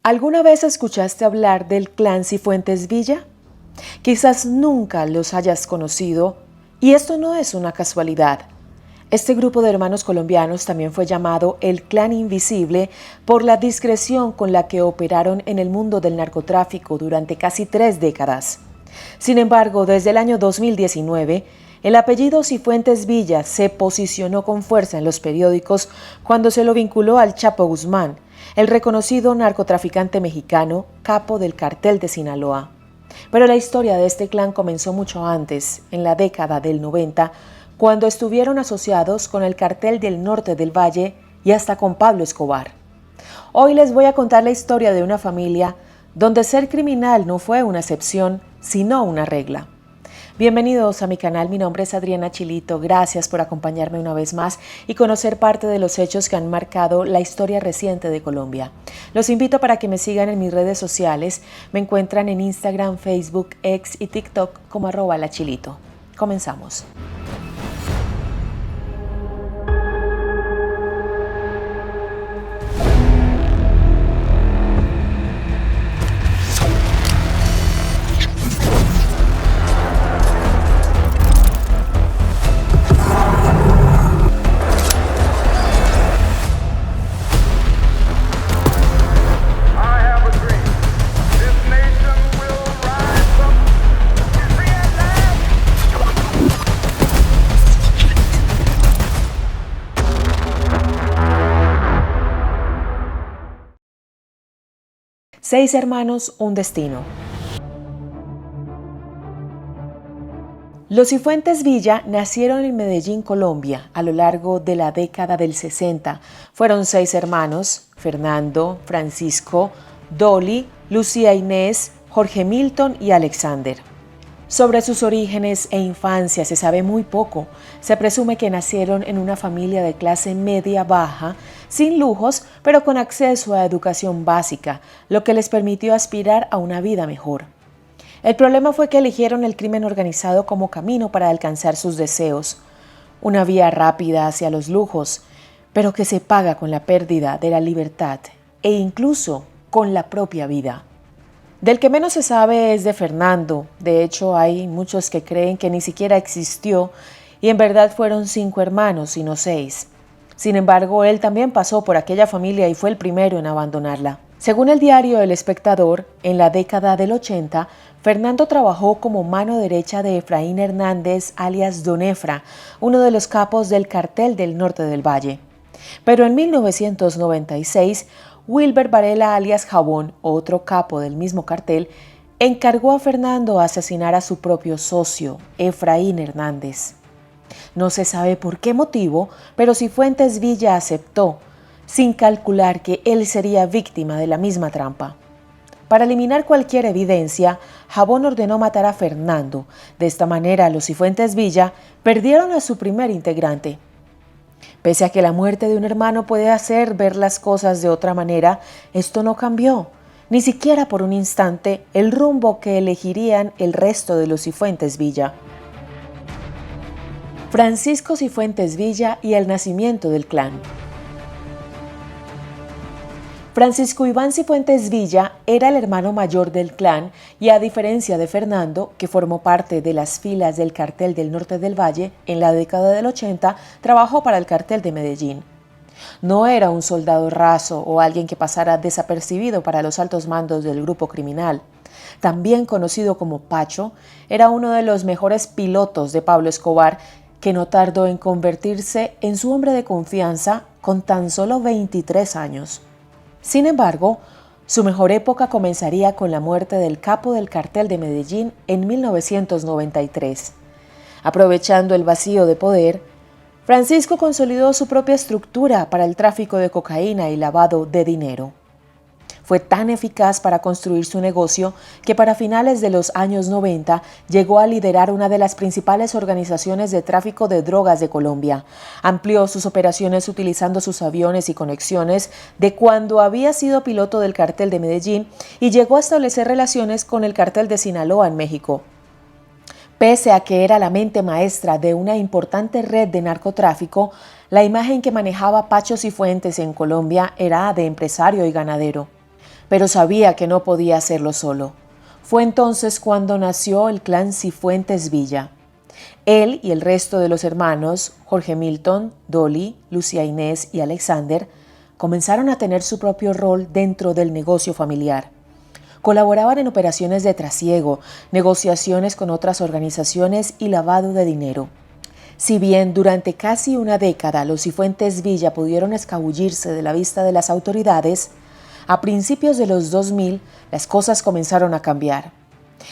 ¿Alguna vez escuchaste hablar del clan Cifuentes Villa? Quizás nunca los hayas conocido, y esto no es una casualidad. Este grupo de hermanos colombianos también fue llamado el Clan Invisible por la discreción con la que operaron en el mundo del narcotráfico durante casi 3 décadas. Sin embargo, desde el año 2019, el apellido Cifuentes Villa se posicionó con fuerza en los periódicos cuando se lo vinculó al Chapo Guzmán, el reconocido narcotraficante mexicano, capo del Cartel de Sinaloa. Pero la historia de este clan comenzó mucho antes, en la década del 90, cuando estuvieron asociados con el Cartel del Norte del Valle y hasta con Pablo Escobar. Hoy les voy a contar la historia de una familia donde ser criminal no fue una excepción, sino una regla. Bienvenidos a mi canal, mi nombre es Adriana Chilito, gracias por acompañarme una vez más y conocer parte de los hechos que han marcado la historia reciente de Colombia. Los invito para que me sigan en mis redes sociales, me encuentran en Instagram, Facebook, X y TikTok como @lachilito. Comenzamos. Seis hermanos, un destino. Los Cifuentes Villa nacieron en Medellín, Colombia, a lo largo de la década del 60. Fueron 6 hermanos: Fernando, Francisco, Dolly, Lucía Inés, Jorge Milton y Alexander. Sobre sus orígenes e infancia se sabe muy poco. Se presume que nacieron en una familia de clase media-baja, sin lujos, pero con acceso a educación básica, lo que les permitió aspirar a una vida mejor. El problema fue que eligieron el crimen organizado como camino para alcanzar sus deseos, una vía rápida hacia los lujos, pero que se paga con la pérdida de la libertad e incluso con la propia vida. Del que menos se sabe es de Fernando. De hecho, hay muchos que creen que ni siquiera existió y en verdad fueron 5 hermanos y no 6. Sin embargo, él también pasó por aquella familia y fue el primero en abandonarla. Según el diario El Espectador, en la década del 80, Fernando trabajó como mano derecha de Efraín Hernández, alias Don Efra, uno de los capos del Cartel del Norte del Valle. Pero en 1996, Wilber Varela, alias Jabón, otro capo del mismo cartel, encargó a Fernando a asesinar a su propio socio, Efraín Hernández. No se sabe por qué motivo, pero Cifuentes Villa aceptó, sin calcular que él sería víctima de la misma trampa. Para eliminar cualquier evidencia, Jabón ordenó matar a Fernando. De esta manera, los Cifuentes Villa perdieron a su primer integrante. Pese a que la muerte de un hermano puede hacer ver las cosas de otra manera, esto no cambió, ni siquiera por un instante, el rumbo que elegirían el resto de los Cifuentes Villa. Francisco Cifuentes Villa y el nacimiento del clan. Francisco Iván Cifuentes Villa era el hermano mayor del clan y, a diferencia de Fernando, que formó parte de las filas del Cartel del Norte del Valle, en la década del 80 trabajó para el Cartel de Medellín. No era un soldado raso o alguien que pasara desapercibido para los altos mandos del grupo criminal. También conocido como Pacho, era uno de los mejores pilotos de Pablo Escobar, que no tardó en convertirse en su hombre de confianza con tan solo 23 años. Sin embargo, su mejor época comenzaría con la muerte del capo del Cartel de Medellín en 1993. Aprovechando el vacío de poder, Francisco consolidó su propia estructura para el tráfico de cocaína y lavado de dinero. Fue tan eficaz para construir su negocio que para finales de los años 90 llegó a liderar una de las principales organizaciones de tráfico de drogas de Colombia. Amplió sus operaciones utilizando sus aviones y conexiones de cuando había sido piloto del Cartel de Medellín y llegó a establecer relaciones con el Cartel de Sinaloa en México. Pese a que era la mente maestra de una importante red de narcotráfico, la imagen que manejaba Pacho Cifuentes en Colombia era de empresario y ganadero. pero sabía que no podía hacerlo solo. Fue entonces cuando nació el clan Cifuentes Villa. Él y el resto de los hermanos, Jorge Milton, Dolly, Lucía Inés y Alexander, comenzaron a tener su propio rol dentro del negocio familiar. Colaboraban en operaciones de trasiego, negociaciones con otras organizaciones y lavado de dinero. Si bien durante casi una década los Cifuentes Villa pudieron escabullirse de la vista de las autoridades, a principios de los 2000 las cosas comenzaron a cambiar.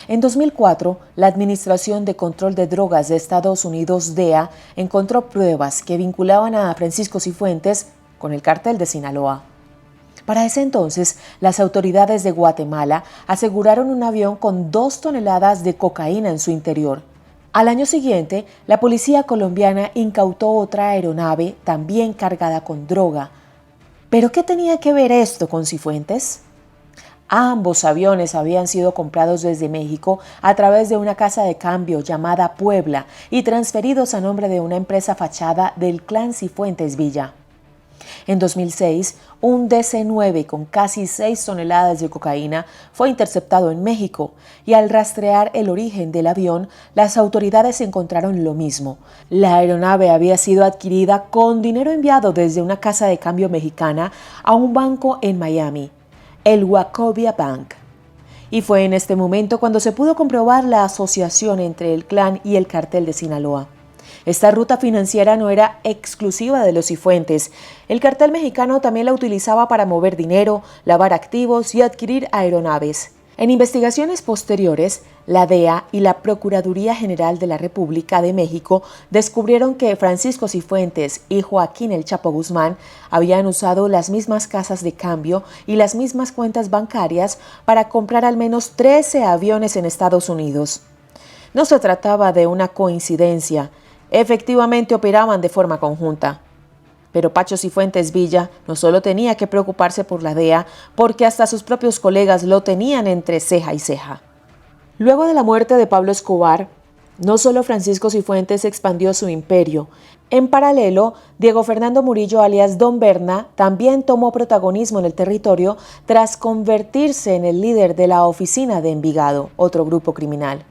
En 2004, la Administración de Control de Drogas de Estados Unidos, DEA, encontró pruebas que vinculaban a Francisco Cifuentes con el Cártel de Sinaloa. Para ese entonces, las autoridades de Guatemala aseguraron un avión con 2 toneladas de cocaína en su interior. Al año siguiente, la policía colombiana incautó otra aeronave también cargada con droga. ¿Pero qué tenía que ver esto con Cifuentes? Ambos aviones habían sido comprados desde México a través de una casa de cambio llamada Puebla y transferidos a nombre de una empresa fachada del clan Cifuentes Villa. En 2006, un DC-9 con casi 6 toneladas de cocaína fue interceptado en México y al rastrear el origen del avión, las autoridades encontraron lo mismo. La aeronave había sido adquirida con dinero enviado desde una casa de cambio mexicana a un banco en Miami, el Wachovia Bank. Y fue en este momento cuando se pudo comprobar la asociación entre el clan y el Cártel de Sinaloa. Esta ruta financiera no era exclusiva de los Cifuentes. El cartel mexicano también la utilizaba para mover dinero, lavar activos y adquirir aeronaves. En investigaciones posteriores, la DEA y la Procuraduría General de la República de México descubrieron que Francisco Cifuentes y Joaquín El Chapo Guzmán habían usado las mismas casas de cambio y las mismas cuentas bancarias para comprar al menos 13 aviones en Estados Unidos. No se trataba de una coincidencia. Efectivamente operaban de forma conjunta. Pero Pacho Cifuentes Villa no solo tenía que preocuparse por la DEA, porque hasta sus propios colegas lo tenían entre ceja y ceja. Luego de la muerte de Pablo Escobar, no solo Francisco Cifuentes expandió su imperio. En paralelo, Diego Fernando Murillo, alias Don Berna, también tomó protagonismo en el territorio tras convertirse en el líder de la Oficina de Envigado, otro grupo criminal.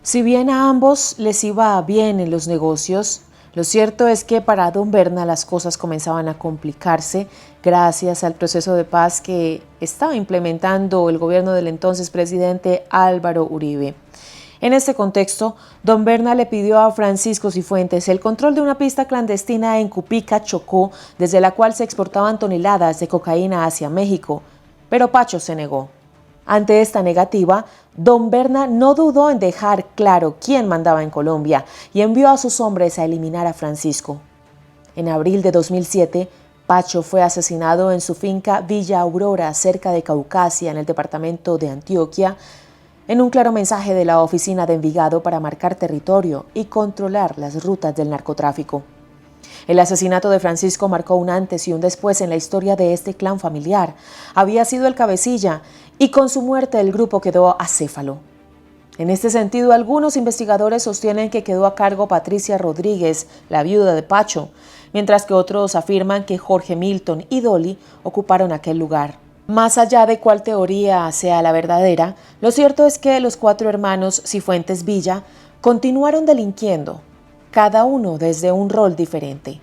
Si bien a ambos les iba bien en los negocios, lo cierto es que para Don Berna las cosas comenzaban a complicarse gracias al proceso de paz que estaba implementando el gobierno del entonces presidente Álvaro Uribe. En este contexto, Don Berna le pidió a Francisco Cifuentes el control de una pista clandestina en Cupica, Chocó, desde la cual se exportaban toneladas de cocaína hacia México, pero Pacho se negó. Ante esta negativa, Don Berna no dudó en dejar claro quién mandaba en Colombia y envió a sus hombres a eliminar a Francisco. En abril de 2007, Pacho fue asesinado en su finca Villa Aurora, cerca de Caucasia, en el departamento de Antioquia, en un claro mensaje de la Oficina de Envigado para marcar territorio y controlar las rutas del narcotráfico. El asesinato de Francisco marcó un antes y un después en la historia de este clan familiar. Había sido el cabecilla y con su muerte el grupo quedó acéfalo. En este sentido, algunos investigadores sostienen que quedó a cargo Patricia Rodríguez, la viuda de Pacho, mientras que otros afirman que Jorge Milton y Dolly ocuparon aquel lugar. Más allá de cuál teoría sea la verdadera, lo cierto es que los 4 hermanos Cifuentes Villa continuaron delinquiendo, cada uno desde un rol diferente.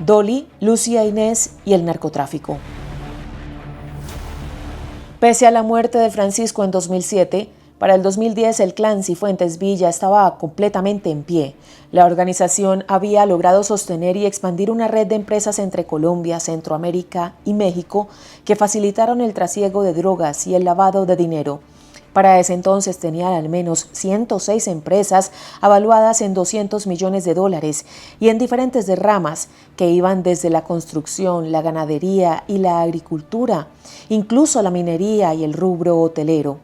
Dolly, Lucía Inés y el narcotráfico. Pese a la muerte de Francisco en 2007, para el 2010 el clan Cifuentes Villa estaba completamente en pie. La organización había logrado sostener y expandir una red de empresas entre Colombia, Centroamérica y México que facilitaron el trasiego de drogas y el lavado de dinero. Para ese entonces tenían al menos 106 empresas avaluadas en $200 millones y en diferentes ramas que iban desde la construcción, la ganadería y la agricultura, incluso la minería y el rubro hotelero.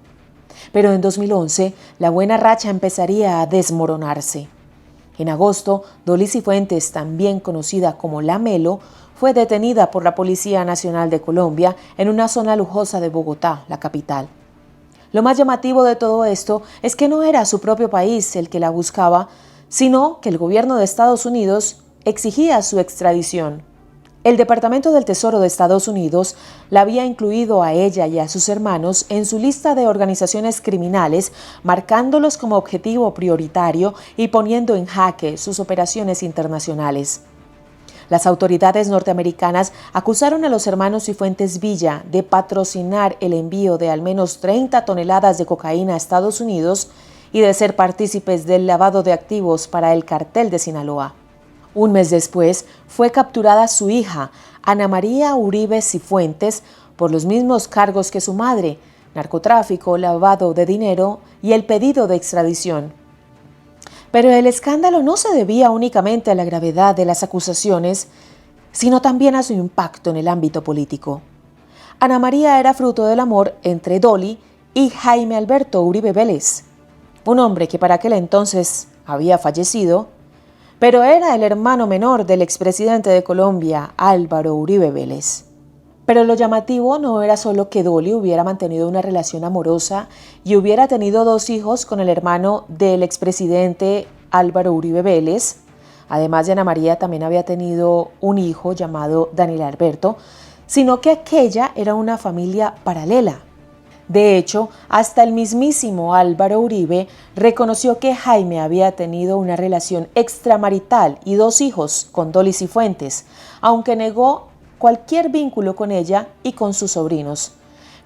Pero en 2011 la buena racha empezaría a desmoronarse. En agosto, Dolly Cifuentes, también conocida como La Melo, fue detenida por la Policía Nacional de Colombia en una zona lujosa de Bogotá, la capital. Lo más llamativo de todo esto es que no era su propio país el que la buscaba, sino que el gobierno de Estados Unidos exigía su extradición. El Departamento del Tesoro de Estados Unidos la había incluido a ella y a sus hermanos en su lista de organizaciones criminales, marcándolos como objetivo prioritario y poniendo en jaque sus operaciones internacionales. Las autoridades norteamericanas acusaron a los hermanos Cifuentes Villa de patrocinar el envío de al menos 30 toneladas de cocaína a Estados Unidos y de ser partícipes del lavado de activos para el cartel de Sinaloa. Un mes después, fue capturada su hija, Ana María Uribe Cifuentes, por los mismos cargos que su madre: narcotráfico, lavado de dinero y el pedido de extradición. Pero el escándalo no se debía únicamente a la gravedad de las acusaciones, sino también a su impacto en el ámbito político. Ana María era fruto del amor entre Dolly y Jaime Alberto Uribe Vélez, un hombre que para aquel entonces había fallecido, pero era el hermano menor del expresidente de Colombia, Álvaro Uribe Vélez. Pero lo llamativo no era solo que Dolly hubiera mantenido una relación amorosa y hubiera tenido 2 hijos con el hermano del expresidente Álvaro Uribe Vélez. Además de Ana María, también había tenido un hijo llamado Daniel Alberto, sino que aquella era una familia paralela. De hecho, hasta el mismísimo Álvaro Uribe reconoció que Jaime había tenido una relación extramarital y 2 hijos con Dolly Cifuentes, aunque negó cualquier vínculo con ella y con sus sobrinos.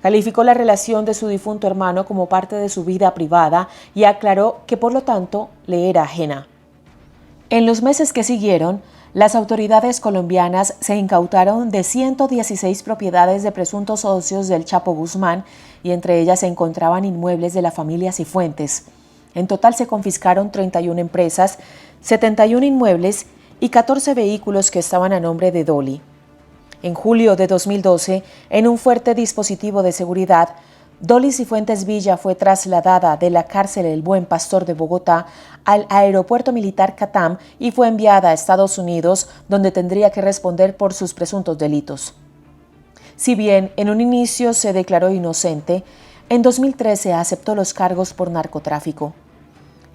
Calificó la relación de su difunto hermano como parte de su vida privada y aclaró que por lo tanto le era ajena. En los meses que siguieron, las autoridades colombianas se incautaron de 116 propiedades de presuntos socios del Chapo Guzmán y entre ellas se encontraban inmuebles de la familia Cifuentes. En total se confiscaron 31 empresas, 71 inmuebles y 14 vehículos que estaban a nombre de Dolly. En julio de 2012, en un fuerte dispositivo de seguridad, Dolly Cifuentes Villa fue trasladada de la cárcel El Buen Pastor de Bogotá al aeropuerto militar Catam y fue enviada a Estados Unidos, donde tendría que responder por sus presuntos delitos. Si bien en un inicio se declaró inocente, en 2013 aceptó los cargos por narcotráfico.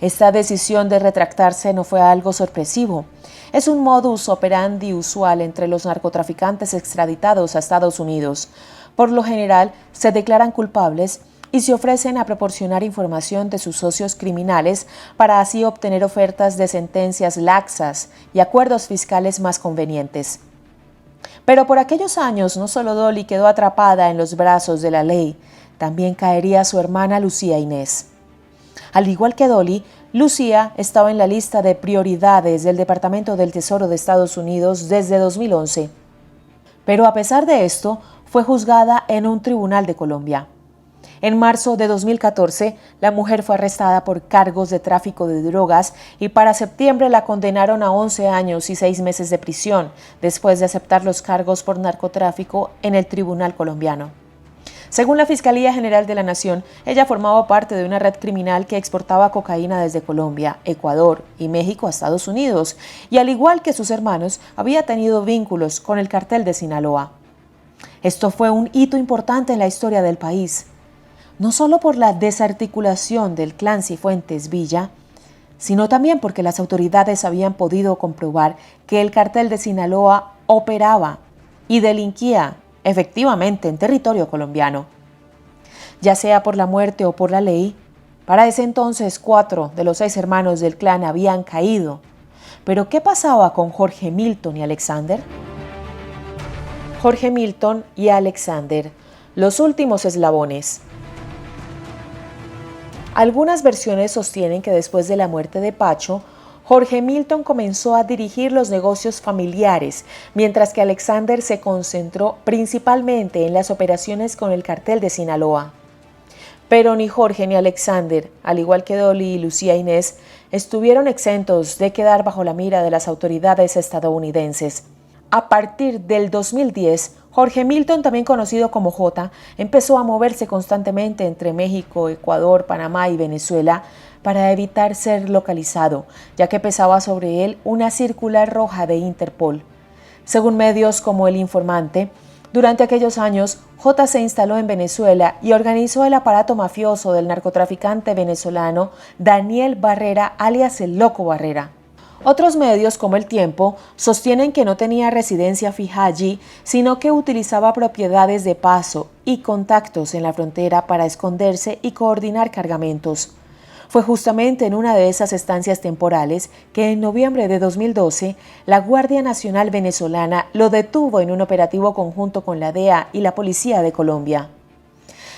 Esta decisión de retractarse no fue algo sorpresivo. Es un modus operandi usual entre los narcotraficantes extraditados a Estados Unidos. Por lo general, se declaran culpables y se ofrecen a proporcionar información de sus socios criminales para así obtener ofertas de sentencias laxas y acuerdos fiscales más convenientes. Pero por aquellos años no solo Dolly quedó atrapada en los brazos de la ley, también caería su hermana Lucía Inés. Al igual que Dolly, Lucía estaba en la lista de prioridades del Departamento del Tesoro de Estados Unidos desde 2011. Pero a pesar de esto, fue juzgada en un tribunal de Colombia. En marzo de 2014, la mujer fue arrestada por cargos de tráfico de drogas y para septiembre la condenaron a 11 años y 6 meses de prisión, después de aceptar los cargos por narcotráfico en el tribunal colombiano. Según la Fiscalía General de la Nación, ella formaba parte de una red criminal que exportaba cocaína desde Colombia, Ecuador y México a Estados Unidos, y al igual que sus hermanos, había tenido vínculos con el cartel de Sinaloa. Esto fue un hito importante en la historia del país, no solo por la desarticulación del clan Cifuentes Villa, sino también porque las autoridades habían podido comprobar que el cartel de Sinaloa operaba y delinquía efectivamente en territorio colombiano. Ya sea por la muerte o por la ley, para ese entonces 4 de los 6 hermanos del clan habían caído. Pero ¿qué pasaba con Jorge Milton y Alexander? Jorge Milton y Alexander, los últimos eslabones. Algunas versiones sostienen que después de la muerte de Pacho, Jorge Milton comenzó a dirigir los negocios familiares, mientras que Alexander se concentró principalmente en las operaciones con el cartel de Sinaloa. Pero ni Jorge ni Alexander, al igual que Dolly y Lucía Inés, estuvieron exentos de quedar bajo la mira de las autoridades estadounidenses. A partir del 2010, Jorge Milton, también conocido como Jota, empezó a moverse constantemente entre México, Ecuador, Panamá y Venezuela para evitar ser localizado, ya que pesaba sobre él una circular roja de Interpol. Según medios como El Informante, durante aquellos años, Jota se instaló en Venezuela y organizó el aparato mafioso del narcotraficante venezolano Daniel Barrera, alias el Loco Barrera. Otros medios, como El Tiempo, sostienen que no tenía residencia fija allí, sino que utilizaba propiedades de paso y contactos en la frontera para esconderse y coordinar cargamentos. Fue justamente en una de esas estancias temporales que en noviembre de 2012 la Guardia Nacional venezolana lo detuvo en un operativo conjunto con la DEA y la Policía de Colombia.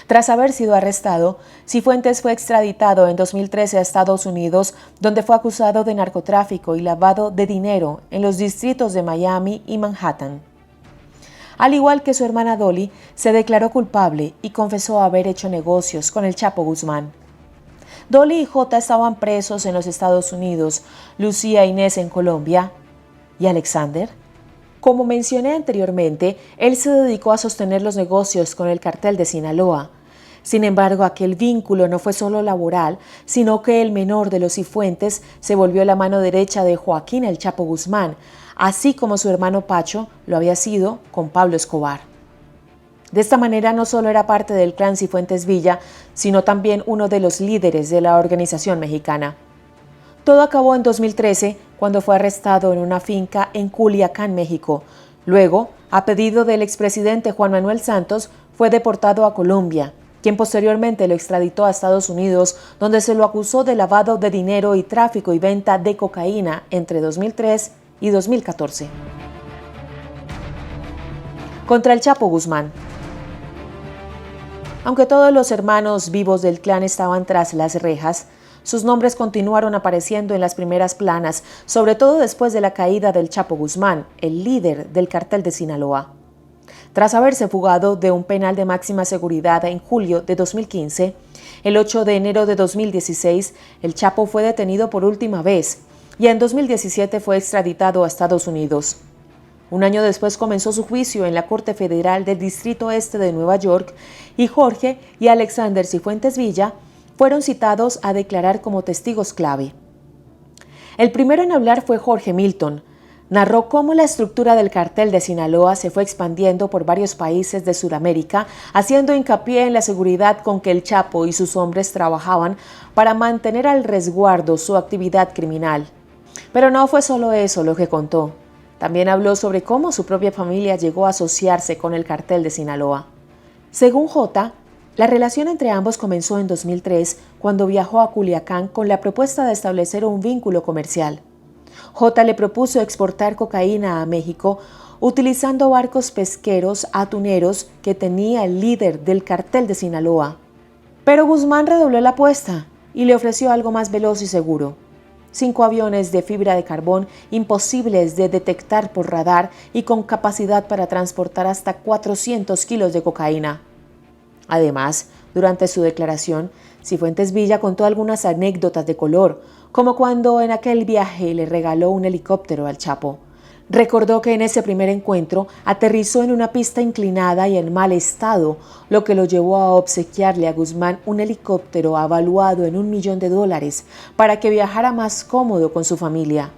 Tras haber sido arrestado, Cifuentes fue extraditado en 2013 a Estados Unidos, donde fue acusado de narcotráfico y lavado de dinero en los distritos de Miami y Manhattan. Al igual que su hermana Dolly, se declaró culpable y confesó haber hecho negocios con el Chapo Guzmán. Dolly y J estaban presos en los Estados Unidos, Lucía e Inés en Colombia. ¿Y Alexander? Como mencioné anteriormente, él se dedicó a sostener los negocios con el cartel de Sinaloa. Sin embargo, aquel vínculo no fue solo laboral, sino que el menor de los Cifuentes se volvió la mano derecha de Joaquín El Chapo Guzmán, así como su hermano Pacho lo había sido con Pablo Escobar. De esta manera no solo era parte del clan Cifuentes Villa, sino también uno de los líderes de la organización mexicana. Todo acabó en 2013, cuando fue arrestado en una finca en Culiacán, México. Luego, a pedido del expresidente Juan Manuel Santos, fue deportado a Colombia, quien posteriormente lo extraditó a Estados Unidos, donde se lo acusó de lavado de dinero y tráfico y venta de cocaína entre 2003 y 2014. Contra el Chapo Guzmán. Aunque todos los hermanos vivos del clan estaban tras las rejas, sus nombres continuaron apareciendo en las primeras planas, sobre todo después de la caída del Chapo Guzmán, el líder del cartel de Sinaloa. Tras haberse fugado de un penal de máxima seguridad en julio de 2015, el 8 de enero de 2016, el Chapo fue detenido por última vez y en 2017 fue extraditado a Estados Unidos. Un año después comenzó su juicio en la Corte Federal del Distrito Este de Nueva York y Jorge y Alexander Cifuentes Villa fueron citados a declarar como testigos clave. El primero en hablar fue Jorge Milton. Narró cómo la estructura del cartel de Sinaloa se fue expandiendo por varios países de Sudamérica, haciendo hincapié en la seguridad con que el Chapo y sus hombres trabajaban para mantener al resguardo su actividad criminal. Pero no fue solo eso lo que contó. También habló sobre cómo su propia familia llegó a asociarse con el cartel de Sinaloa. Según J, la relación entre ambos comenzó en 2003, cuando viajó a Culiacán con la propuesta de establecer un vínculo comercial. J le propuso exportar cocaína a México utilizando barcos pesqueros atuneros que tenía el líder del cartel de Sinaloa. Pero Guzmán redobló la apuesta y le ofreció algo más veloz y seguro: 5 aviones de fibra de carbón imposibles de detectar por radar y con capacidad para transportar hasta 400 kilos de cocaína. Además, durante su declaración, Cifuentes Villa contó algunas anécdotas de color, como cuando en aquel viaje le regaló un helicóptero al Chapo. Recordó que en ese primer encuentro aterrizó en una pista inclinada y en mal estado, lo que lo llevó a obsequiarle a Guzmán un helicóptero avaluado en $1 millón para que viajara más cómodo con su familia.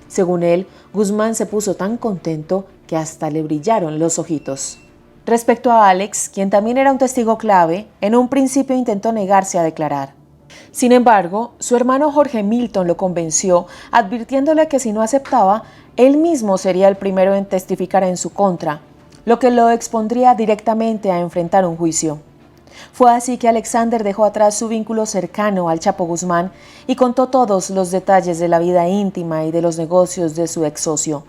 Según él, Guzmán se puso tan contento que hasta le brillaron los ojitos. Respecto a Alex, quien también era un testigo clave, en un principio intentó negarse a declarar. Sin embargo, su hermano Jorge Milton lo convenció, advirtiéndole que si no aceptaba, él mismo sería el primero en testificar en su contra, lo que lo expondría directamente a enfrentar un juicio. Fue así que Alexander dejó atrás su vínculo cercano al Chapo Guzmán y contó todos los detalles de la vida íntima y de los negocios de su ex socio.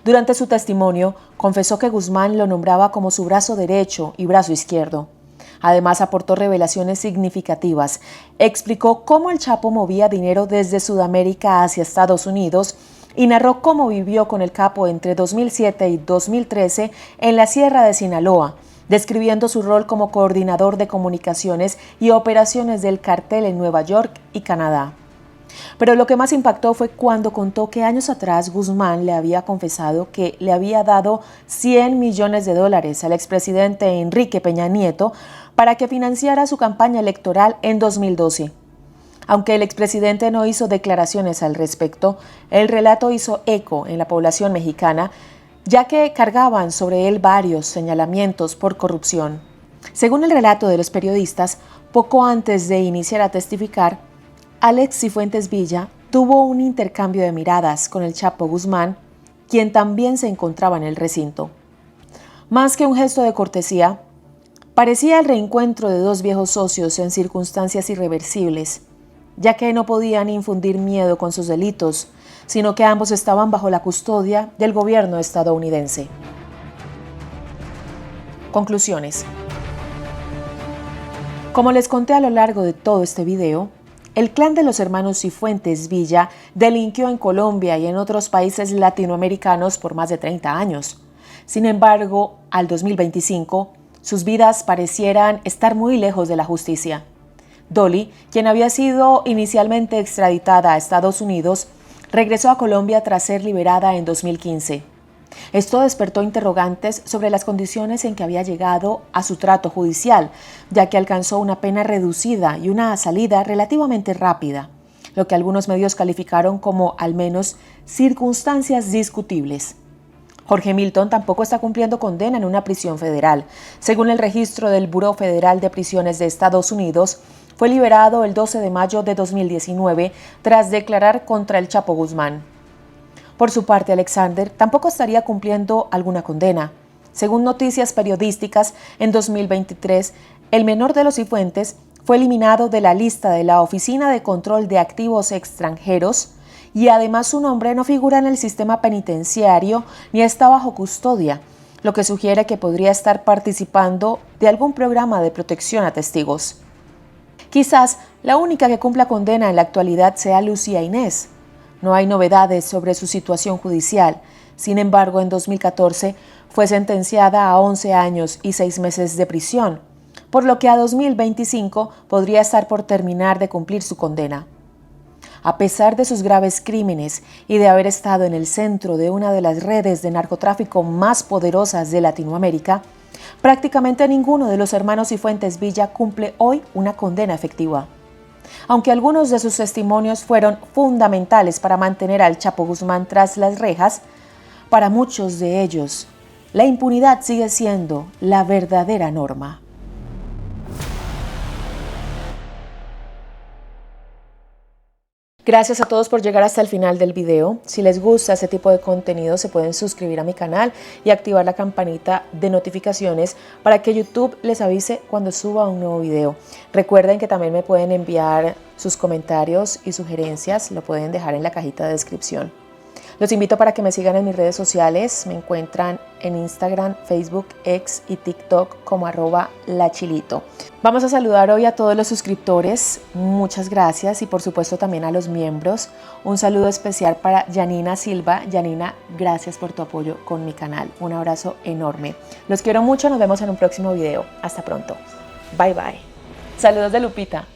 Durante su testimonio, confesó que Guzmán lo nombraba como su brazo derecho y brazo izquierdo. Además, aportó revelaciones significativas. Explicó cómo el Chapo movía dinero desde Sudamérica hacia Estados Unidos y narró cómo vivió con el capo entre 2007 y 2013 en la Sierra de Sinaloa, describiendo su rol como coordinador de comunicaciones y operaciones del cartel en Nueva York y Canadá. Pero lo que más impactó fue cuando contó que años atrás Guzmán le había confesado que le había dado $100 millones al expresidente Enrique Peña Nieto para que financiara su campaña electoral en 2012. Aunque el expresidente no hizo declaraciones al respecto, el relato hizo eco en la población mexicana, ya que cargaban sobre él varios señalamientos por corrupción. Según el relato de los periodistas, poco antes de iniciar a testificar, Alex Cifuentes Villa tuvo un intercambio de miradas con el Chapo Guzmán, quien también se encontraba en el recinto. Más que un gesto de cortesía, parecía el reencuentro de dos viejos socios en circunstancias irreversibles, ya que no podían infundir miedo con sus delitos, sino que ambos estaban bajo la custodia del gobierno estadounidense. Conclusiones. Como les conté a lo largo de todo este video, el clan de los hermanos Cifuentes Villa delinquió en Colombia y en otros países latinoamericanos por más de 30 años. Sin embargo, al 2025, sus vidas parecieran estar muy lejos de la justicia. Dolly, quien había sido inicialmente extraditada a Estados Unidos, regresó a Colombia tras ser liberada en 2015. Esto despertó interrogantes sobre las condiciones en que había llegado a su trato judicial, ya que alcanzó una pena reducida y una salida relativamente rápida, lo que algunos medios calificaron como al menos circunstancias discutibles. Jorge Milton tampoco está cumpliendo condena en una prisión federal. Según el registro del Buró Federal de Prisiones de Estados Unidos, fue liberado el 12 de mayo de 2019 tras declarar contra el Chapo Guzmán. Por su parte, Alexander tampoco estaría cumpliendo alguna condena. Según noticias periodísticas, en 2023, el menor de los Cifuentes fue eliminado de la lista de la Oficina de Control de Activos Extranjeros y además su nombre no figura en el sistema penitenciario ni está bajo custodia, lo que sugiere que podría estar participando de algún programa de protección a testigos. Quizás la única que cumpla condena en la actualidad sea Lucía Inés. No hay novedades sobre su situación judicial. Sin embargo, en 2014 fue sentenciada a 11 años y 6 meses de prisión, por lo que a 2025 podría estar por terminar de cumplir su condena. A pesar de sus graves crímenes y de haber estado en el centro de una de las redes de narcotráfico más poderosas de Latinoamérica, prácticamente ninguno de los hermanos Cifuentes Villa cumple hoy una condena efectiva. Aunque algunos de sus testimonios fueron fundamentales para mantener al Chapo Guzmán tras las rejas, para muchos de ellos, la impunidad sigue siendo la verdadera norma. Gracias a todos por llegar hasta el final del video. Si les gusta este tipo de contenido, se pueden suscribir a mi canal y activar la campanita de notificaciones para que YouTube les avise cuando suba un nuevo video. Recuerden que también me pueden enviar sus comentarios y sugerencias, lo pueden dejar en la cajita de descripción. Los invito para que me sigan en mis redes sociales. Me encuentran en Instagram, Facebook, X y TikTok como @lachilito. Vamos a saludar hoy a todos los suscriptores. Muchas gracias y por supuesto también a los miembros. Un saludo especial para Janina Silva. Janina, gracias por tu apoyo con mi canal. Un abrazo enorme. Los quiero mucho. Nos vemos en un próximo video. Hasta pronto. Bye bye. Saludos de Lupita.